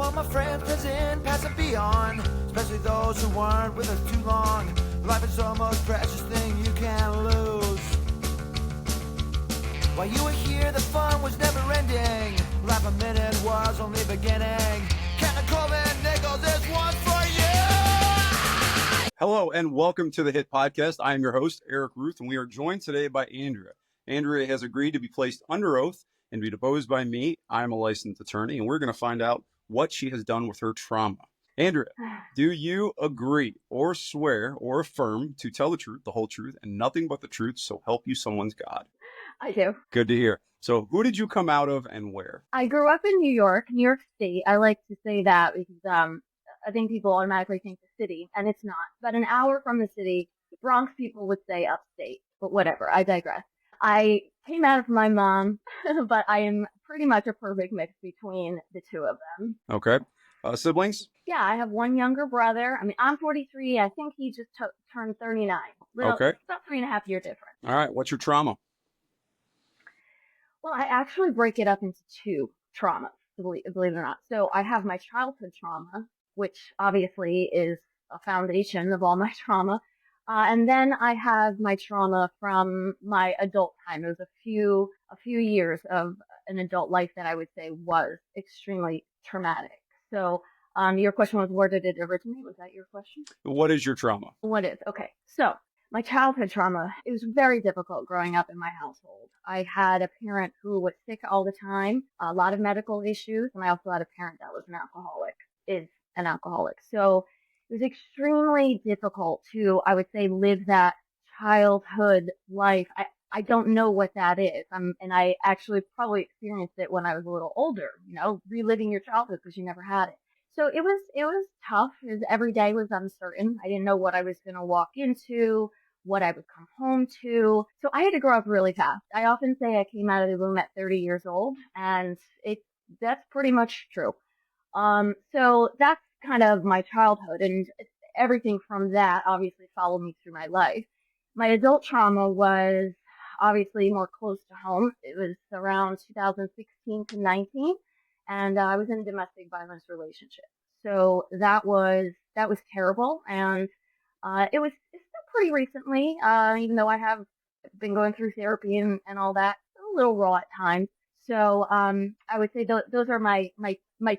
all my friends present, past and beyond, especially those who weren't with us too long. Life is the most precious thing you can lose. While you were here, the fun was never ending. Life a minute was only beginning. Captain Colvin Nichols, this one's for you! Hello and welcome to the Hit Podcast. I am your host, Eric Ruth, and we are joined today by Andrea. Andrea has agreed to be placed under oath and be deposed by me. I'm a licensed attorney, and we're going to find out what she has done with her trauma. Andrea, do you agree or swear or affirm to tell the truth, the whole truth, and nothing but the truth, so help you someone's God? I do. Good to hear. So who did you come out of and where? I grew up in New York State. I like to say that because I think people automatically think the city, and it's not. But an hour from the city, Bronx people would say upstate, but whatever, I digress. I came out of my mom, but I am pretty much a perfect mix between the two of them. Okay. Siblings? Yeah, I have one younger brother. I mean, I'm 43. I think he just turned 39. Okay. About 3.5 year difference. All right. What's your trauma? Well, I actually break it up into two traumas, believe it or not. So I have my childhood trauma, which obviously is a foundation of all my trauma. And then I have my trauma from my adult time. It was a few years of an adult life that I would say was extremely traumatic. So your question was, where did it originate? Was that your question? What is your trauma? What is? Okay. So my childhood trauma, it was very difficult growing up in my household. I had a parent who was sick all the time, a lot of medical issues, and I also had a parent that was is an alcoholic. So it was extremely difficult to, I would say, live that childhood life. I don't know what that is. And I actually probably experienced it when I was a little older, reliving your childhood because you never had it. So it was tough. Every day was uncertain. I didn't know what I was going to walk into, what I would come home to. So I had to grow up really fast. I often say I came out of the womb at 30 years old, and that's pretty much true. So that's kind of my childhood, and everything from that obviously followed me through my life. My adult trauma was obviously more close to home. It was around 2016 to 19. And I was in a domestic violence relationship. So that was terrible. And it's still pretty recently, even though I have been going through therapy and all that, a little raw at times. So I would say those are my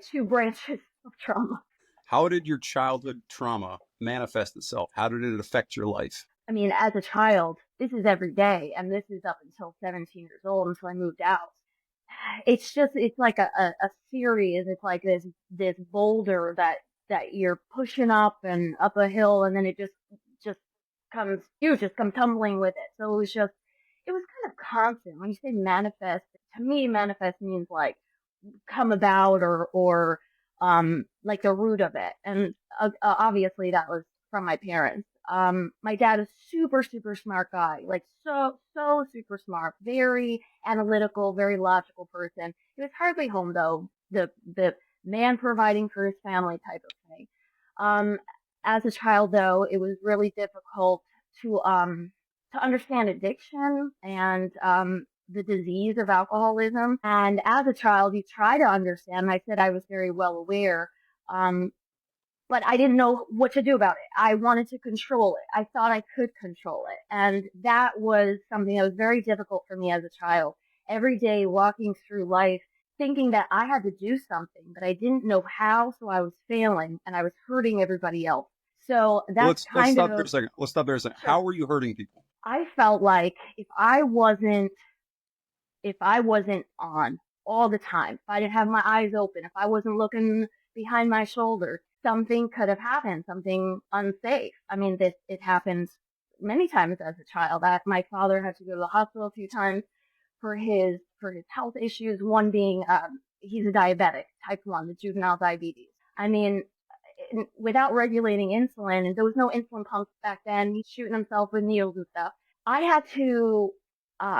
two branches of trauma. How did your childhood trauma manifest itself? How did it affect your life? I mean, as a child, this is every day, and this is up until 17 years old until I moved out. It's like a series. It's like this boulder that you're pushing up and up a hill, and then it just come tumbling with it. So it was kind of constant. When you say manifest, to me, manifest means like come about or like the root of it. And obviously that was from my parents. My dad is super, super smart guy, like so super smart, very analytical, very logical person. He was hardly home though, the man providing for his family type of thing. As a child though, it was really difficult to understand addiction and, the disease of alcoholism. And as a child, you try to understand. I said I was very well aware. But I didn't know what to do about it. I wanted to control it. I thought I could control it. And that was something that was very difficult for me as a child. Every day walking through life, thinking that I had to do something, but I didn't know how, so I was failing and I was hurting everybody else. So that's let's stop there a second. Let's stop there a second. Sure. How were you hurting people? I felt like if I wasn't on all the time, if I didn't have my eyes open, if I wasn't looking behind my shoulder, something could have happened, something unsafe. I mean, it happens many times as a child. My father had to go to the hospital a few times for his health issues. One being, he's a diabetic, type 1, the juvenile diabetes. I mean, without regulating insulin, and there was no insulin pumps back then, he's shooting himself with needles and stuff. I had to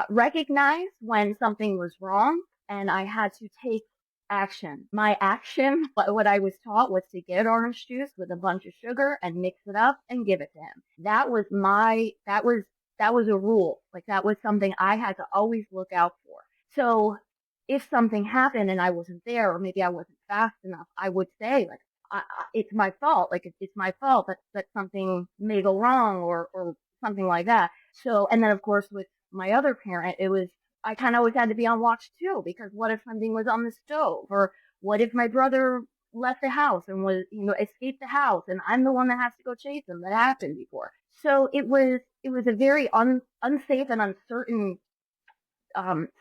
recognize when something was wrong, and I had to take action. My action, what I was taught, was to get orange juice with a bunch of sugar and mix it up and give it to him. That was a rule. Like, that was something I had to always look out for. So if something happened and I wasn't there, or maybe I wasn't fast enough, I would say like, it's my fault. Like it's my fault that something may go wrong or something like that. So, and then of course with my other parent, it was, I kind of always had to be on watch too, because what if something was on the stove, or what if my brother left the house and was, escaped the house, and I'm the one that has to go chase him. That happened before. So it was a very unsafe and uncertain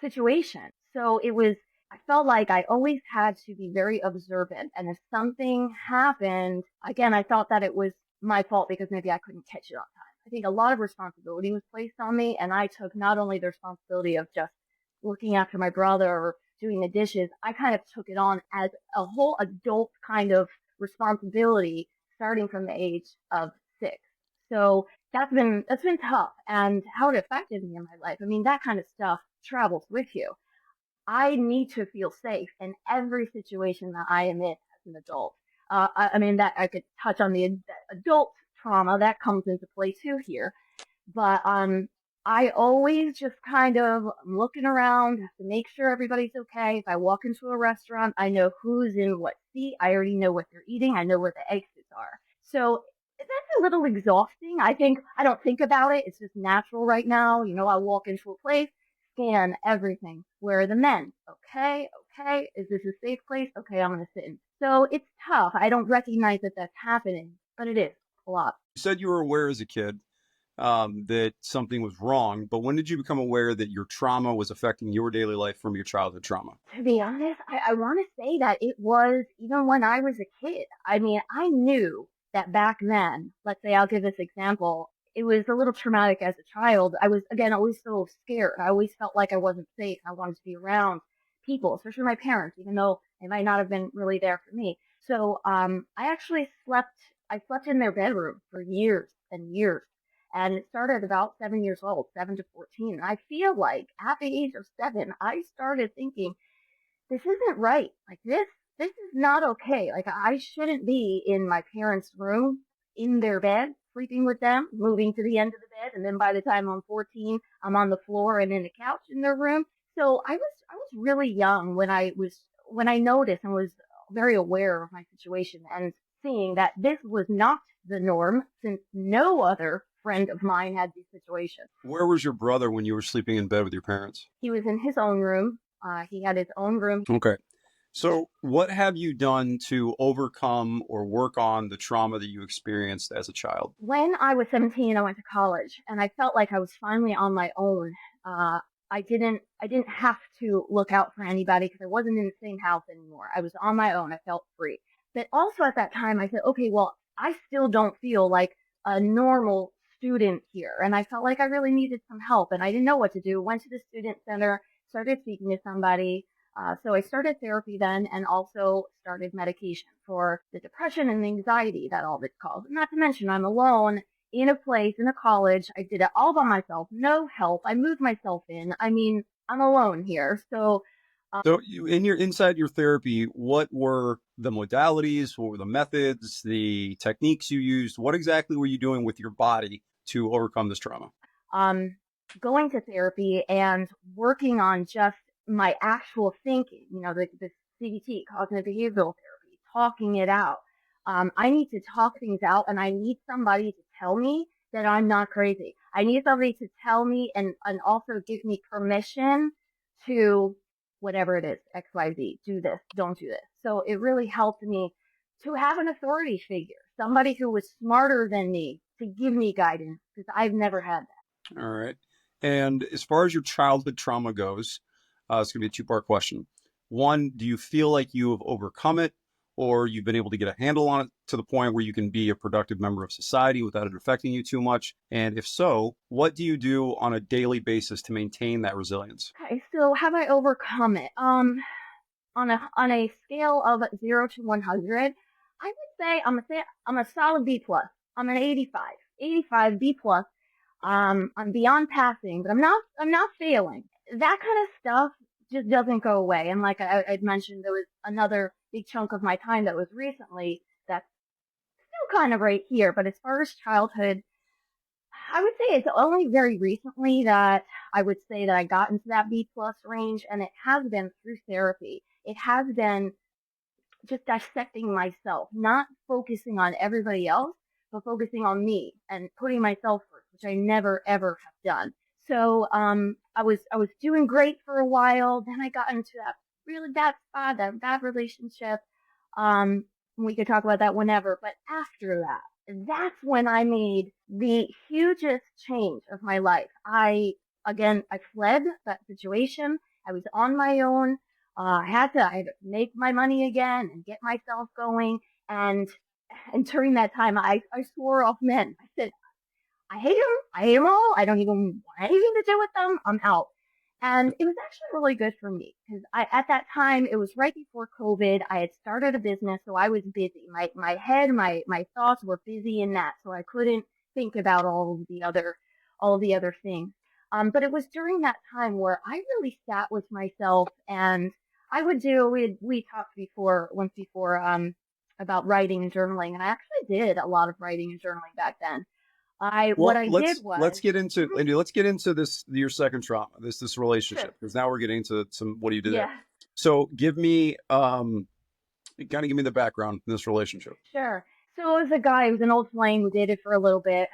situation. So I felt like I always had to be very observant. And if something happened, again, I thought that it was my fault because maybe I couldn't catch it on time. I think a lot of responsibility was placed on me, and I took not only the responsibility of just looking after my brother or doing the dishes, I kind of took it on as a whole adult kind of responsibility starting from the age of 6. So that's been tough, and how it affected me in my life. I mean, that kind of stuff travels with you. I need to feel safe in every situation that I am in as an adult. I mean, that I could touch on the adult trauma that comes into play too here, but I always just kind of am looking around to make sure everybody's okay. If I walk into a restaurant, I know who's in what seat. I already know what they're eating. I know where the exits are. So that's a little exhausting. I don't think about it. It's just natural right now. I walk into a place, scan everything. Where are the men? Okay, okay. Is this a safe place? Okay, I'm gonna sit in. So it's tough. I don't recognize that that's happening, but it is a lot. You said you were aware as a kid that something was wrong, but when did you become aware that your trauma was affecting your daily life from your childhood trauma? To be honest, I want to say that it was even when I was a kid. I mean, I knew that back then, let's say I'll give this example, it was a little traumatic as a child. I was, again, always so scared. I always felt like I wasn't safe. I wanted to be around people, especially my parents, even though they might not have been really there for me. So, I actually I slept in their bedroom for years and years. And it started about 7 years old, 7 to 14. And I feel like at the age of 7, I started thinking, this isn't right. Like this is not okay. Like I shouldn't be in my parents' room, in their bed, sleeping with them, moving to the end of the bed, and then by the time I'm 14, I'm on the floor and in the couch in their room. So I was really young when I noticed and was very aware of my situation and seeing that this was not the norm, since no other friend of mine had these situations. Where was your brother when you were sleeping in bed with your parents? He was in his own room. He had his own room. Okay. So, what have you done to overcome or work on the trauma that you experienced as a child? When I was 17, I went to college, and I felt like I was finally on my own. I didn't have to look out for anybody because I wasn't in the same house anymore. I was on my own. I felt free. But also at that time, I said, okay, well, I still don't feel like a normal student here, and I felt like I really needed some help, and I didn't know what to do. Went to the student center, started speaking to somebody. So I started therapy then, and also started medication for the depression and anxiety that all this caused. Not to mention, I'm alone in a place, in a college. I did it all by myself, no help. I moved myself in. I mean, I'm alone here. So, So, inside your therapy, what were the modalities? What were the methods, the techniques you used? What exactly were you doing with your body to overcome this trauma? um, going to therapy and working on just my actual thinking, the CBT, cognitive behavioral therapy, talking it out. I need to talk things out, and I need somebody to tell me that I'm not crazy. I need somebody to tell me and also give me permission to whatever it is, XYZ, do this, don't do this. So it really helped me to have an authority figure, somebody who was smarter than me to give me guidance, because I've never had that. All right. And as far as your childhood trauma goes, it's going to be a two-part question. One, do you feel like you have overcome it, or you've been able to get a handle on it to the point where you can be a productive member of society without it affecting you too much? And if so, what do you do on a daily basis to maintain that resilience? Okay, so have I overcome it? On a scale of 0 to 100, I would say I'm a solid B plus. I'm an 85, 85 B plus. I'm beyond passing, but I'm not failing. That kind of stuff just doesn't go away. And like I'd mentioned, there was another big chunk of my time that was recently that's still kind of right here. But as far as childhood, I would say it's only very recently that I would say that I got into that B plus range, and it has been through therapy. It has been just dissecting myself, not focusing on everybody else, but focusing on me and putting myself first, which I never ever have done. So I was doing great for a while. Then I got into that really bad spot, that bad relationship. Um, we could talk about that whenever. But after that, that's when I made the hugest change of my life. I fled that situation. I was on my own. I had to make my money again and get myself going. And and during that time, I swore off men. I said, I hate them. I hate them all. I don't even want anything to do with them. I'm out. And it was actually really good for me because at that time, it was right before COVID. I had started a business, so I was busy. My head, my thoughts were busy in that, so I couldn't think about all of the other things. But it was during that time where I really sat with myself, and I would do, we talked before, once before, about writing and journaling, and I actually did a lot of writing and journaling back then. What Well, I did let's was, get into mhm, Andy, let's get into this your second trauma, this sure, relationship, because now we're getting into some what do you do there. yeah, So give me kind of give me the background in this relationship. sure. So it was a guy, he was an old flame who dated for a little bit.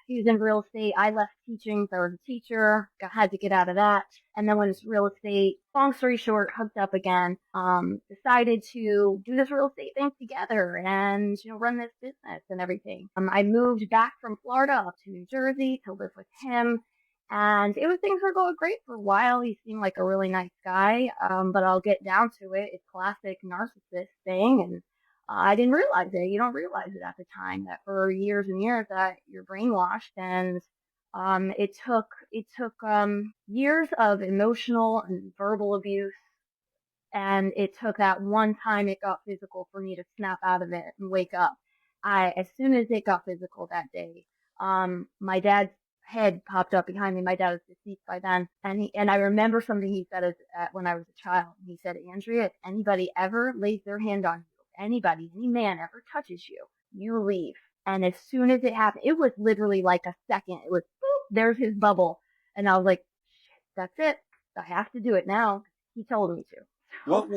He was in real estate. I left teaching, so I was a teacher, had to get out of that. And then when it's real estate, long story short, hooked up again, decided to do this real estate thing together and, run this business and everything. I moved back from Florida up to New Jersey to live with him. And things were going great for a while. He seemed like a really nice guy. But I'll get down to it. It's classic narcissist thing. And I didn't realize it. You don't realize it at the time that for years and years that you're brainwashed, and it took years of emotional and verbal abuse, and it took that one time it got physical for me to snap out of it and wake up. As soon as it got physical that day, my dad's head popped up behind me. My dad was deceased by then, and I remember something he said when I was a child. He said, "Andrea, if anybody ever lays their hand on you, anybody, any man ever touches you, you leave." And as soon as it happened, it was literally like a second. It was boop, there's his bubble, and I was like, "Shit, that's it. I have to do it now." He told me to. So,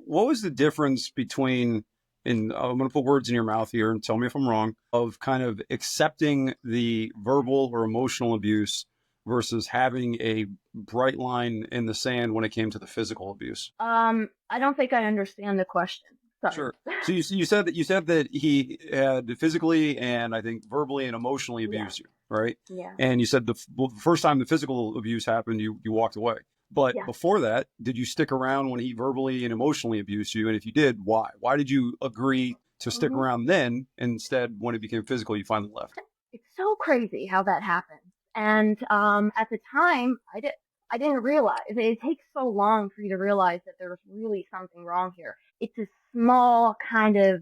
What was the difference between, and I'm going to put words in your mouth here and tell me if I'm wrong, of kind of accepting the verbal or emotional abuse versus having a bright line in the sand when it came to the physical abuse? I don't think I understand the question. Sorry. Sure. So you said that he had physically and I think verbally and emotionally Yeah, abused you, right? yeah, And you said the first time the physical abuse happened, you walked away. But yeah. before that, did you stick around when he verbally and emotionally abused you? And if you did, why? Why did you agree to stick hmm around then? Instead, when it became physical, you finally left. It's so crazy how that happens. And at the time, I didn't realize. It takes so long for you to realize that there's really something wrong here. It's a small kind of,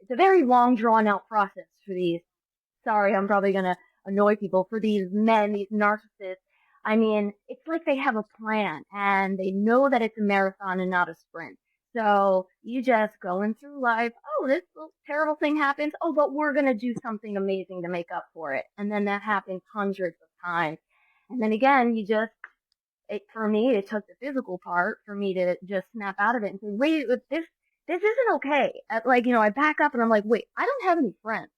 it's a very long, drawn out process for these. Sorry, I'm probably gonna annoy people, for these men, these narcissists. I mean, it's like they have a plan and they know that it's a marathon and not a sprint. So you just going through life. Oh, this terrible thing happens. Oh, but we're gonna do something amazing to make up for it. And then that happens hundreds of times. And then again, for me, it took the physical part for me to just snap out of it and say, wait, this isn't okay. I back up and I'm like, wait, I don't have any friends.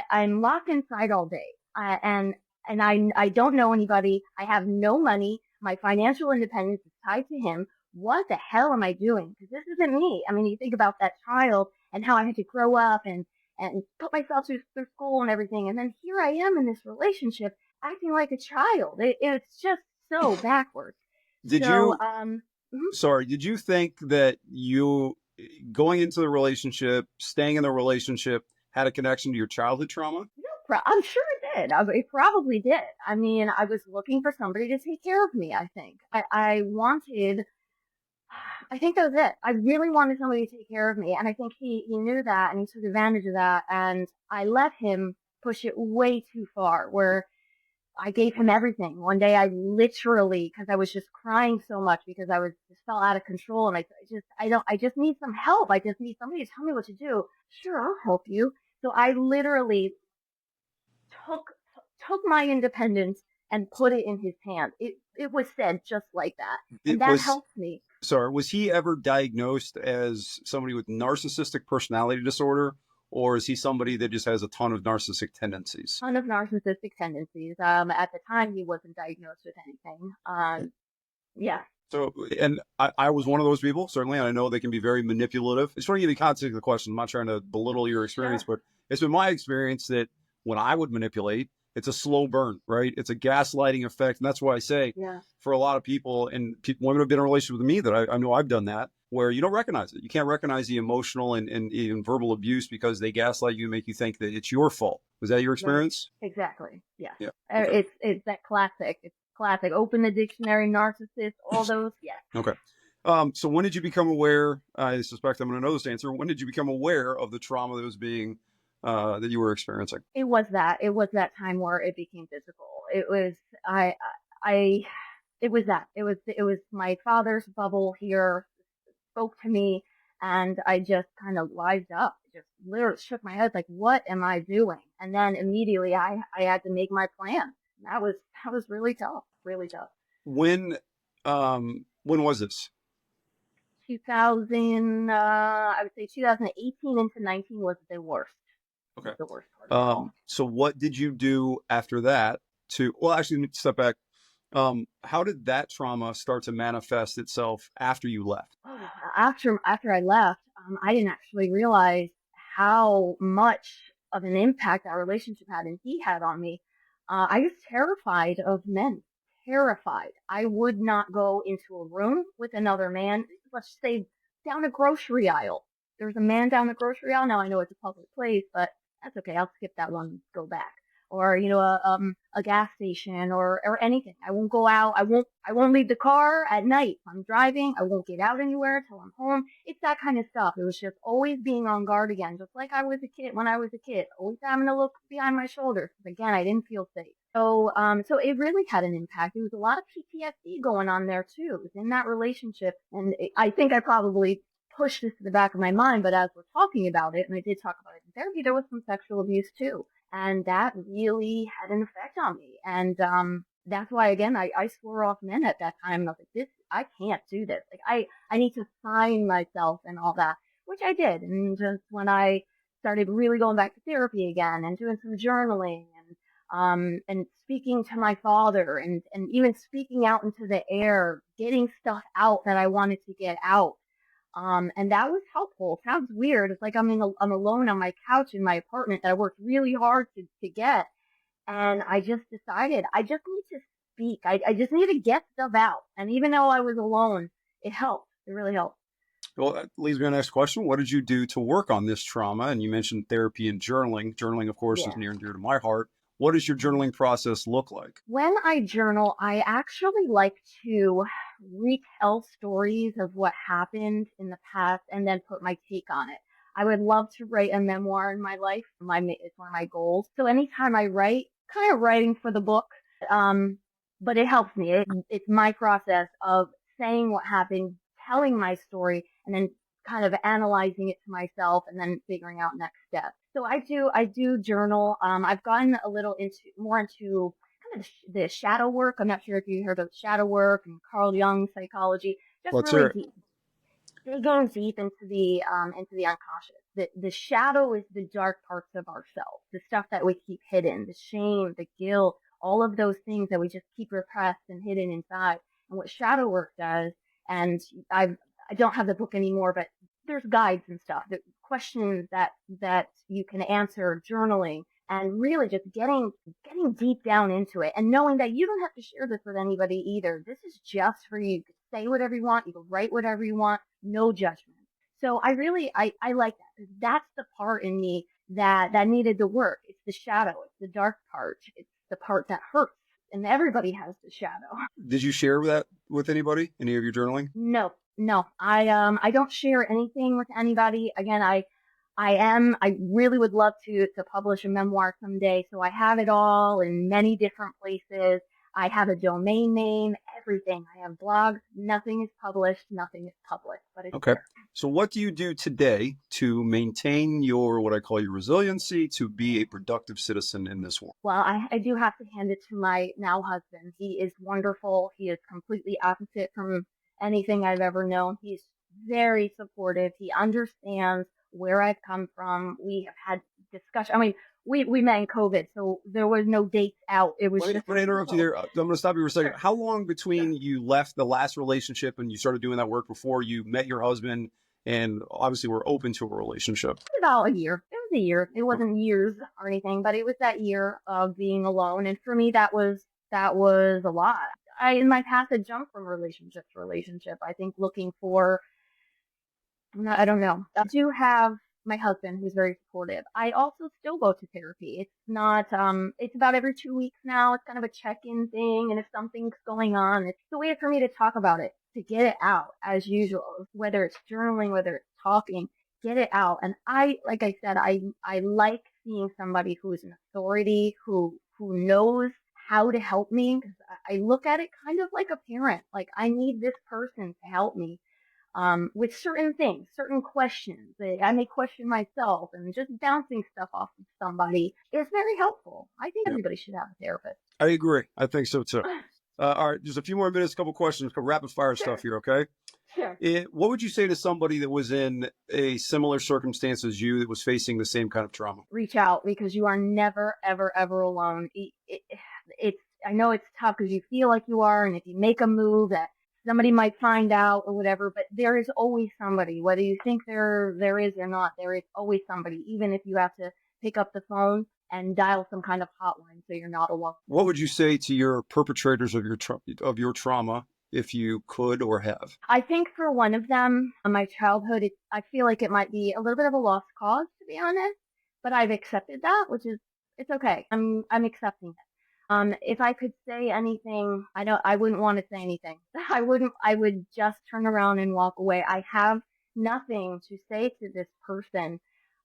I'm locked inside all day. And I don't know anybody. I have no money. My financial independence is tied to him. What the hell am I doing? Because this isn't me. I mean, you think about that child and how I had to grow up and put myself through school and everything. And then here I am in this relationship acting like a child. It's just so backwards. Did So, you, sorry, did you think that you going into the relationship, staying in the relationship, had a connection to your childhood trauma? I'm sure it did. It probably did. I mean, I was looking for somebody to take care of me, I think. I think that was it. I really wanted somebody to take care of me. And I think he knew that and he took advantage of that. And I let him push it way too far, where I gave him everything. One day I literally, because I was just crying so much because I was just fell out of control, and I just need some help. I just need somebody to tell me what to do. Sure, I'll help you. So I literally took took my independence and put it in his hands. It was said just like that, and It that was helped me. sorry, was he ever diagnosed as somebody with narcissistic personality disorder, or is he somebody that just has a ton of narcissistic tendencies? Ton of narcissistic tendencies. At the time, he wasn't diagnosed with anything. Yeah, So, and I was one of those people, certainly, and I know they can be very manipulative. It's trying to give you the context of the question. I'm not trying to belittle your experience, sure. but it's been my experience that when I would manipulate, it's a slow burn, right? It's a gaslighting effect. And that's why I say Yeah, for a lot of people, and women have been in a relationship with me that I know I've done that, where you don't recognize it. You can't recognize the emotional and even verbal abuse because they gaslight you and make you think that it's your fault. Was that your right. experience? Exactly. Yeah. Yeah. Okay. It's that classic. It's classic. Open the dictionary, narcissist, all those. Yes. Okay. So when did you become aware? I suspect I'm going to know this answer. When did you become aware of the trauma that was being that you were experiencing? It was that. It was that time where it became physical. It was I it was that. It was my father's bubble here spoke to me, and I just kind of lived up. Just literally shook my head like, what am I doing? And then immediately I had to make my plan. That was really tough. Really tough. When when was this? 2000 I would say 2018 into 19 was the worst. Okay. Was the worst part of it all. So what did you do after that to? Well, actually, let me step back. How did that trauma start to manifest itself after you left? After I left, I didn't actually realize how much of an impact that relationship had and he had on me. I was terrified of men. Terrified. I would not go into a room with another man. Let's say down a grocery aisle. There's a man down the grocery aisle. Now I know it's a public place, but that's okay. I'll skip that one and go back. Or a gas station or anything. I won't go out. I won't leave the car at night. If I'm driving, I won't get out anywhere till I'm home. It's that kind of stuff. It was just always being on guard again, just like I was a kid when I was a kid, always having to look behind my shoulders. Again, I didn't feel safe. So it really had an impact. There was a lot of PTSD going on there too within that relationship. And I think I probably pushed this to the back of my mind, but as we're talking about it, and I did talk about it in therapy, there was some sexual abuse too. And that really had an effect on me. And that's why, again, I swore off men at that time. And I was like, I can't do this. Like, I need to find myself and all that, which I did. And just when I started really going back to therapy again and doing some journaling and speaking to my father and even speaking out into the air, getting stuff out that I wanted to get out. And that was helpful. Sounds weird. It's like I'm alone on my couch in my apartment that I worked really hard to get. And I just decided I just need to speak. I just need to get stuff out. And even though I was alone, it helped. It really helped. Well, that leads me to the next question. What did you do to work on this trauma? And you mentioned therapy and journaling. Journaling, of course, is Yeah. near and dear to my heart. What does your journaling process look like? When I journal, I actually like to retell stories of what happened in the past and then put my take on it. I would love to write a memoir in my life. It's one of my goals. So anytime I write, kind of writing for the book, um, but it helps me. It's my process of saying what happened, telling my story, and then kind of analyzing it to myself and then figuring out next steps. So I do journal. I've gotten a little into kind of the shadow work. I'm not sure if you heard of shadow work and Carl Jung psychology. Just Let's hear really it. deep, digging deep into the unconscious. The shadow is the dark parts of ourselves, the stuff that we keep hidden, the shame, the guilt, all of those things that we just keep repressed and hidden inside. And what shadow work does, and I don't have the book anymore, but there's guides and stuff, the questions that you can answer journaling and really just getting deep down into it and knowing that you don't have to share this with anybody either. This is just for you. You can say whatever you want, you can write whatever you want, no judgment. So I like that because that's the part in me that needed the work. It's the shadow, it's the dark part, it's the part that hurts. And everybody has the shadow. Did you share that with anybody? Any of your journaling? No, no. I don't share anything with anybody. Again, I really would love to publish a memoir someday. So I have it all in many different places. I have a domain name, everything. I have blogs. Nothing is published. Nothing is public, but it's Okay. there. So what do you do today to maintain your, what I call your resiliency, to be a productive citizen in this world? Well, I do have to hand it to my now husband. He is wonderful. He is completely opposite from anything I've ever known. He's very supportive. He understands where I've come from. We have had discussion. I mean, we met in COVID, so there was no dates out. It was just. Let me interrupt you there. I'm going to stop you for a second. Sure. How long between you left the last relationship and you started doing that work before you met your husband and obviously were open to a relationship? About a year. It was a year. It wasn't years or anything, but it was that year of being alone. And for me, that was a lot. I in my past had jumped from relationship to relationship. I think looking for I don't know. I do have my husband who's very supportive. I also still go to therapy. It's not, it's about every 2 weeks now. It's kind of a check-in thing. And if something's going on, it's a way for me to talk about it, to get it out as usual, whether it's journaling, whether it's talking, get it out. And like I said, I like seeing somebody who is an authority, who knows how to help me. Because I look at it kind of like a parent. Like I need this person to help me with certain things, certain questions. I may question myself, and just bouncing stuff off of somebody is very helpful. I think Yeah, everybody should have a therapist. I agree. I think so too. All right, just a few more minutes, a couple questions, couple rapid fire Sure, stuff here, okay? sure. What would you say to somebody that was in a similar circumstance as you that was facing the same kind of trauma? Reach out because you are never, ever, ever alone. It's I know it's tough because you feel like you are, and if you make a move that somebody might find out or whatever, but there is always somebody, whether you think there is or not, there is always somebody, even if you have to pick up the phone and dial some kind of hotline so you're not alone. What would you say to your perpetrators of your trauma if you could or have? I think for one of them, my childhood, I feel like it might be a little bit of a lost cause, to be honest, but I've accepted that, which is, it's okay. I'm accepting it. If I could say anything, I wouldn't want to say anything. I would just turn around and walk away. I have nothing to say to this person,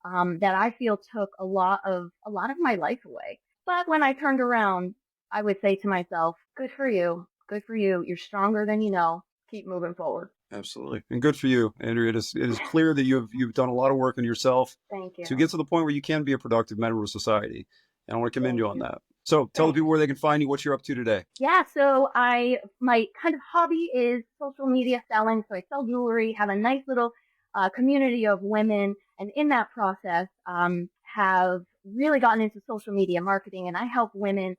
that I feel took a lot of my life away. But when I turned around, I would say to myself, good for you. Good for you. You're stronger than you know. Keep moving forward. Absolutely. And good for you, Andrea. It is clear that you've done a lot of work on yourself Thank you. to get to the point where you can be a productive member of society. And I want to commend Thank you on you. that. So tell the Thanks. people where they can find you, what you're up to today. Yeah, so my kind of hobby is social media selling. So I sell jewelry, have a nice little community of women, and in that process, have really gotten into social media marketing, and I help women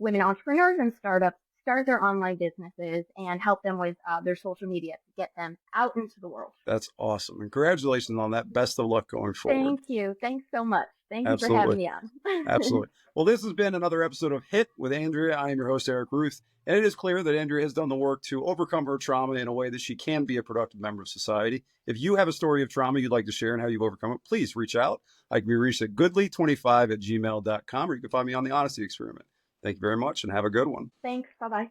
entrepreneurs and startups start their online businesses and help them with their social media to get them out into the world. That's awesome. And congratulations on that. Best of luck going forward. Thank you. Thanks so much. Thank you for Absolutely. having me on. Absolutely. Well, this has been another episode of Hit with Andrea. I am your host, Eric Ruth. And it is clear that Andrea has done the work to overcome her trauma in a way that she can be a productive member of society. If you have a story of trauma you'd like to share and how you've overcome it, please reach out. I can be reached at goodly25@gmail.com, or you can find me on the Honesty Experiment. Thank you very much and have a good one. Thanks. Bye-bye.